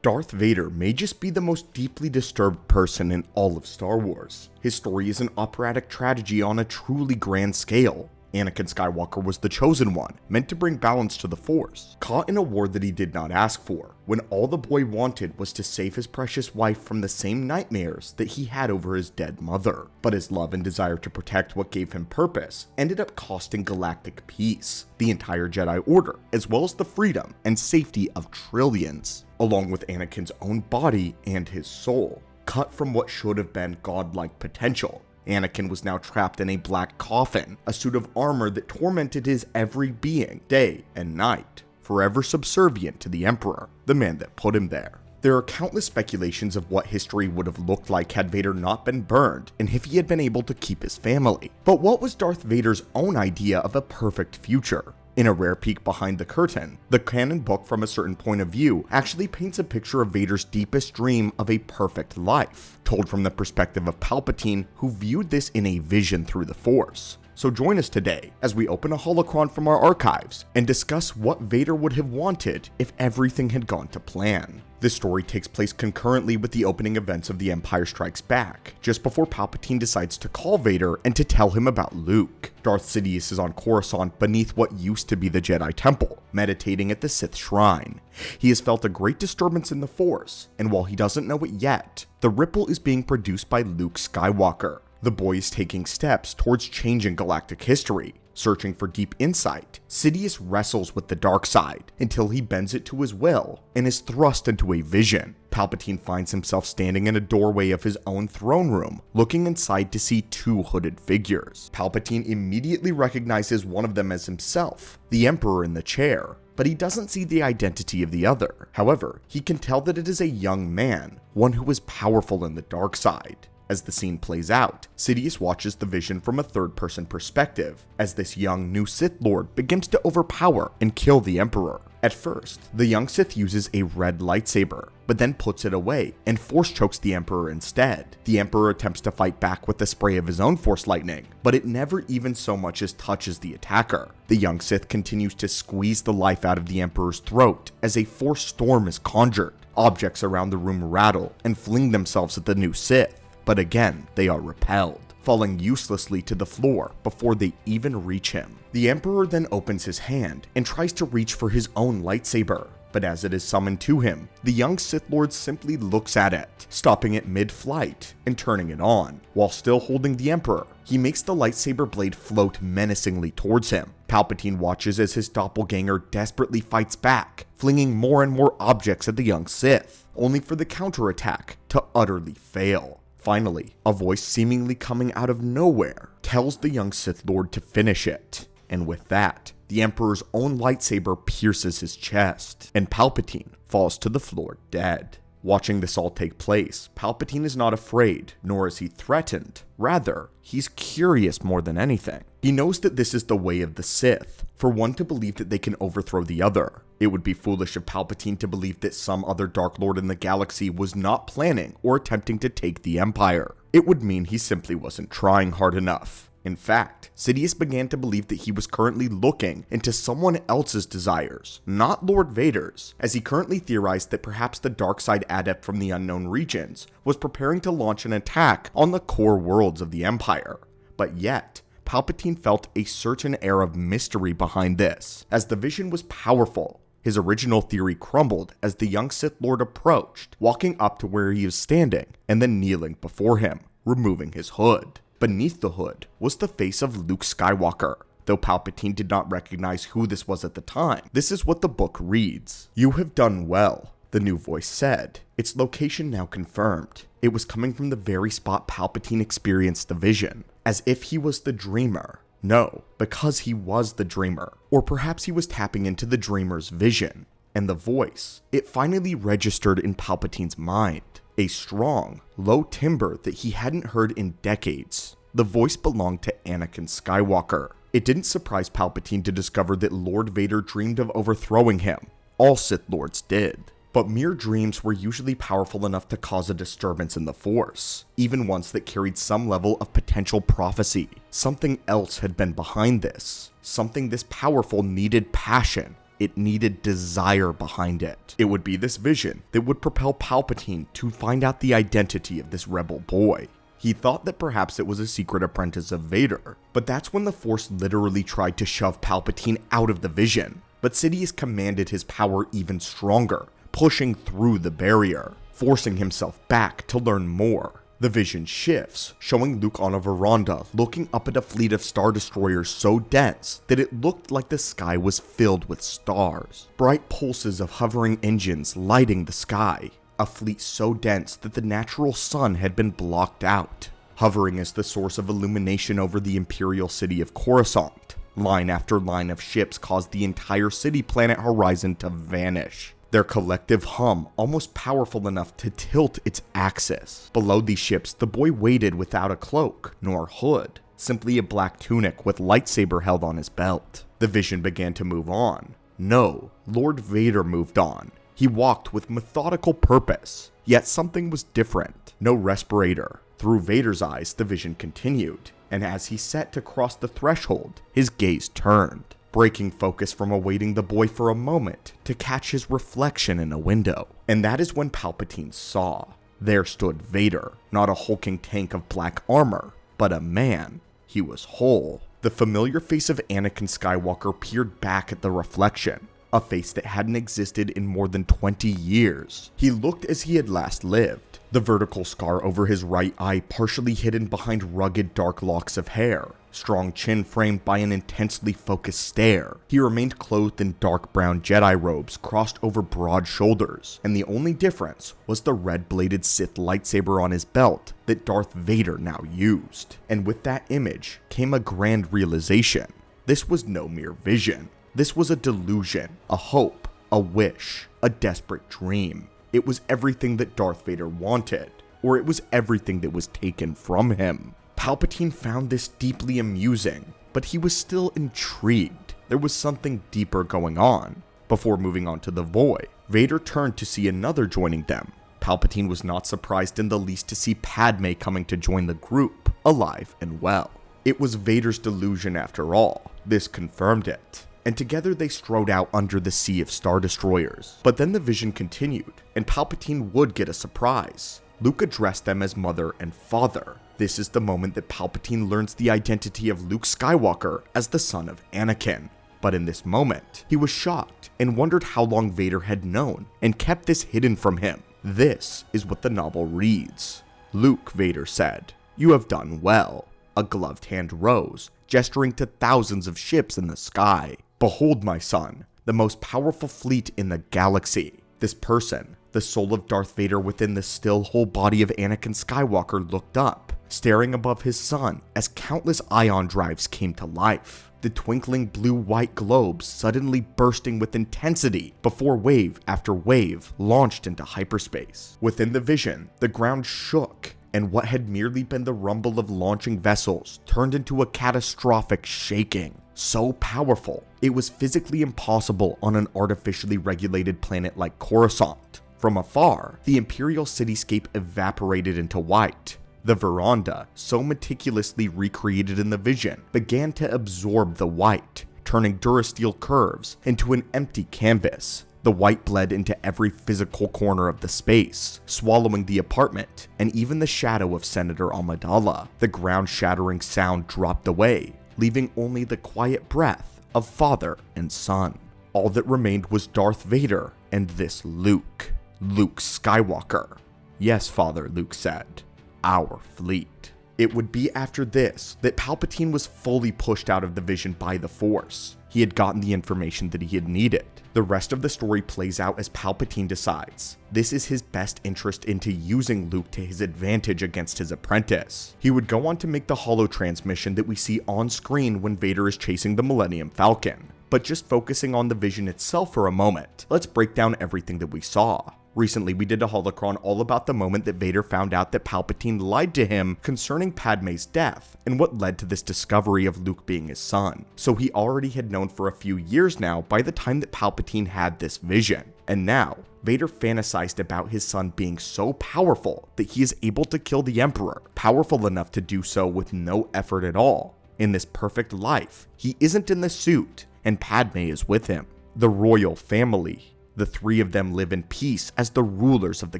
Darth Vader may just be the most deeply disturbed person in all of Star Wars. His story is an operatic tragedy on a truly grand scale. Anakin Skywalker was the chosen one, meant to bring balance to the Force, caught in a war that he did not ask for, when all the boy wanted was to save his precious wife from the same nightmares that he had over his dead mother. But his love and desire to protect what gave him purpose ended up costing galactic peace, the entire Jedi Order, as well as the freedom and safety of trillions, along with Anakin's own body and his soul, cut from what should have been godlike potential. Anakin was now trapped in a black coffin, a suit of armor that tormented his every being, day and night, forever subservient to the Emperor, the man that put him there. There are countless speculations of what history would have looked like had Vader not been burned and if he had been able to keep his family. But what was Darth Vader's own idea of a perfect future? In a rare peek behind the curtain, the canon book From a Certain Point of View actually paints a picture of Vader's deepest dream of a perfect life, told from the perspective of Palpatine, who viewed this in a vision through the Force. So join us today as we open a holocron from our archives and discuss what Vader would have wanted if everything had gone to plan. This story takes place concurrently with the opening events of The Empire Strikes Back, just before Palpatine decides to call Vader and to tell him about Luke. Darth Sidious is on Coruscant beneath what used to be the Jedi Temple, meditating at the Sith Shrine. He has felt a great disturbance in the Force, and while he doesn't know it yet, the ripple is being produced by Luke Skywalker. The boy is taking steps towards changing galactic history. Searching for deep insight, Sidious wrestles with the dark side until he bends it to his will and is thrust into a vision. Palpatine finds himself standing in a doorway of his own throne room, looking inside to see two hooded figures. Palpatine immediately recognizes one of them as himself, the Emperor in the chair, but he doesn't see the identity of the other. However, he can tell that it is a young man, one who is powerful in the dark side. As the scene plays out, Sidious watches the vision from a third-person perspective, as this young new Sith Lord begins to overpower and kill the Emperor. At first, the young Sith uses a red lightsaber, but then puts it away and force chokes the Emperor instead. The Emperor attempts to fight back with a spray of his own Force lightning, but it never even so much as touches the attacker. The young Sith continues to squeeze the life out of the Emperor's throat as a Force storm is conjured. Objects around the room rattle and fling themselves at the new Sith. But again, they are repelled, falling uselessly to the floor before they even reach him. The Emperor then opens his hand and tries to reach for his own lightsaber, but as it is summoned to him, the young Sith Lord simply looks at it, stopping it mid-flight and turning it on. While still holding the Emperor, he makes the lightsaber blade float menacingly towards him. Palpatine watches as his doppelganger desperately fights back, flinging more and more objects at the young Sith, only for the counterattack to utterly fail. Finally, a voice seemingly coming out of nowhere tells the young Sith Lord to finish it, and with that, the Emperor's own lightsaber pierces his chest, and Palpatine falls to the floor dead. Watching this all take place, Palpatine is not afraid, nor is he threatened. Rather, he's curious more than anything. He knows that this is the way of the Sith, for one to believe that they can overthrow the other. It would be foolish of Palpatine to believe that some other Dark Lord in the galaxy was not planning or attempting to take the Empire. It would mean he simply wasn't trying hard enough. In fact, Sidious began to believe that he was currently looking into someone else's desires, not Lord Vader's, as he currently theorized that perhaps the dark side adept from the unknown regions was preparing to launch an attack on the core worlds of the Empire. But yet, Palpatine felt a certain air of mystery behind this, as the vision was powerful. His original theory crumbled as the young Sith Lord approached, walking up to where he was standing and then kneeling before him, removing his hood. Beneath the hood was the face of Luke Skywalker. Though Palpatine did not recognize who this was at the time, this is what the book reads. "You have done well," the new voice said, its location now confirmed. It was coming from the very spot Palpatine experienced the vision, as if he was the dreamer. No, because he was the dreamer. Or perhaps he was tapping into the dreamer's vision. And the voice, it finally registered in Palpatine's mind. A strong, low timbre that he hadn't heard in decades. The voice belonged to Anakin Skywalker. It didn't surprise Palpatine to discover that Lord Vader dreamed of overthrowing him. All Sith Lords did. But mere dreams were usually powerful enough to cause a disturbance in the Force, even ones that carried some level of potential prophecy. Something else had been behind this. Something this powerful needed passion, it needed desire behind it. It would be this vision that would propel Palpatine to find out the identity of this rebel boy. He thought that perhaps it was a secret apprentice of Vader, but that's when the Force literally tried to shove Palpatine out of the vision. But Sidious commanded his power even stronger, pushing through the barrier, forcing himself back to learn more. The vision shifts, showing Luke on a veranda looking up at a fleet of Star Destroyers so dense that it looked like the sky was filled with stars. Bright pulses of hovering engines lighting the sky. A fleet so dense that the natural sun had been blocked out. Hovering as the source of illumination over the imperial city of Coruscant. Line after line of ships caused the entire city-planet horizon to vanish. Their collective hum almost powerful enough to tilt its axis. Below these ships, the boy waited without a cloak nor hood, simply a black tunic with lightsaber held on his belt. The vision began to move on. No, Lord Vader moved on. He walked with methodical purpose, yet something was different. No respirator. Through Vader's eyes, the vision continued, and as he set to cross the threshold, his gaze turned, breaking focus from awaiting the boy for a moment to catch his reflection in a window. And that is when Palpatine saw. There stood Vader, not a hulking tank of black armor, but a man. He was whole. The familiar face of Anakin Skywalker peered back at the reflection, a face that hadn't existed in more than 20 years. He looked as he had last lived, the vertical scar over his right eye partially hidden behind rugged dark locks of hair, strong chin framed by an intensely focused stare. He remained clothed in dark brown Jedi robes crossed over broad shoulders, and the only difference was the red-bladed Sith lightsaber on his belt that Darth Vader now used. And with that image came a grand realization. This was no mere vision. This was a delusion, a hope, a wish, a desperate dream. It was everything that Darth Vader wanted, or it was everything that was taken from him. Palpatine found this deeply amusing, but he was still intrigued. There was something deeper going on. Before moving on to the boy, Vader turned to see another joining them. Palpatine was not surprised in the least to see Padme coming to join the group, alive and well. It was Vader's delusion after all. This confirmed it. And together they strode out under the sea of Star Destroyers. But then the vision continued, and Palpatine would get a surprise. Luke addressed them as mother and father. This is the moment that Palpatine learns the identity of Luke Skywalker as the son of Anakin. But in this moment, he was shocked and wondered how long Vader had known and kept this hidden from him. This is what the novel reads. Luke, Vader said, "You have done well." A gloved hand rose, gesturing to thousands of ships in the sky. "Behold, my son, the most powerful fleet in the galaxy." This person, the soul of Darth Vader within the still whole body of Anakin Skywalker, looked up, staring above his son as countless ion drives came to life. The twinkling blue-white globes suddenly bursting with intensity before wave after wave launched into hyperspace. Within the vision, the ground shook, and what had merely been the rumble of launching vessels turned into a catastrophic shaking. So powerful, it was physically impossible on an artificially regulated planet like Coruscant. From afar, the Imperial cityscape evaporated into white. The veranda, so meticulously recreated in the vision, began to absorb the white, turning Durasteel curves into an empty canvas. The white bled into every physical corner of the space, swallowing the apartment, and even the shadow of Senator Amidala. The ground-shattering sound dropped away, leaving only the quiet breath of father and son. All that remained was Darth Vader and this Luke Skywalker. "Yes, father," Luke said. "Our fleet." It would be after this that Palpatine was fully pushed out of the vision by the Force. He had gotten the information that he had needed. The rest of the story plays out as Palpatine decides this is his best interest into using Luke to his advantage against his apprentice. He would go on to make the holotransmission that we see on screen when Vader is chasing the Millennium Falcon. But just focusing on the vision itself for a moment, let's break down everything that we saw. Recently, we did a holocron all about the moment that Vader found out that Palpatine lied to him concerning Padme's death, and what led to this discovery of Luke being his son. So he already had known for a few years now by the time that Palpatine had this vision. And now, Vader fantasized about his son being so powerful that he is able to kill the Emperor, powerful enough to do so with no effort at all. In this perfect life, he isn't in the suit, and Padme is with him. the royal family. The three of them live in peace as the rulers of the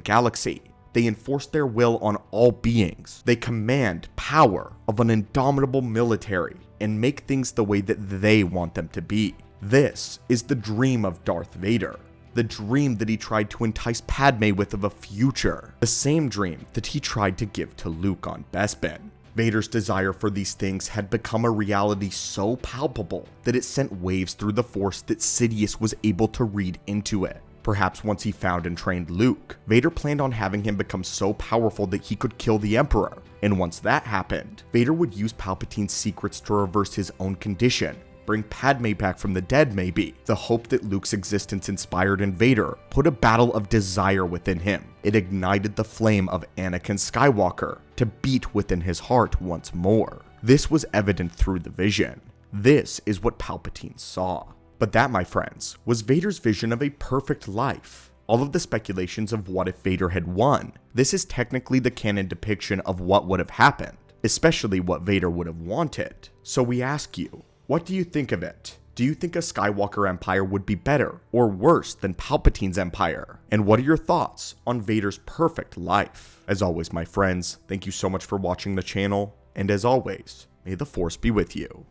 galaxy. They enforce their will on all beings. They command power of an indomitable military and make things the way that they want them to be. This is the dream of Darth Vader. The dream that he tried to entice Padme with of a future. The same dream that he tried to give to Luke on Bespin. Vader's desire for these things had become a reality so palpable that it sent waves through the Force that Sidious was able to read into it. Perhaps once he found and trained Luke, Vader planned on having him become so powerful that he could kill the Emperor. And once that happened, Vader would use Palpatine's secrets to reverse his own condition, bring Padme back from the dead maybe. The hope that Luke's existence inspired in Vader put a battle of desire within him. It ignited the flame of Anakin Skywalker to beat within his heart once more. This was evident through the vision. This is what Palpatine saw. But that, my friends, was Vader's vision of a perfect life. All of the speculations of what if Vader had won, this is technically the canon depiction of what would have happened, especially what Vader would have wanted. So we ask you, what do you think of it? Do you think a Skywalker Empire would be better or worse than Palpatine's empire? And what are your thoughts on Vader's perfect life? As always, my friends, thank you so much for watching the channel, and as always, may the Force be with you.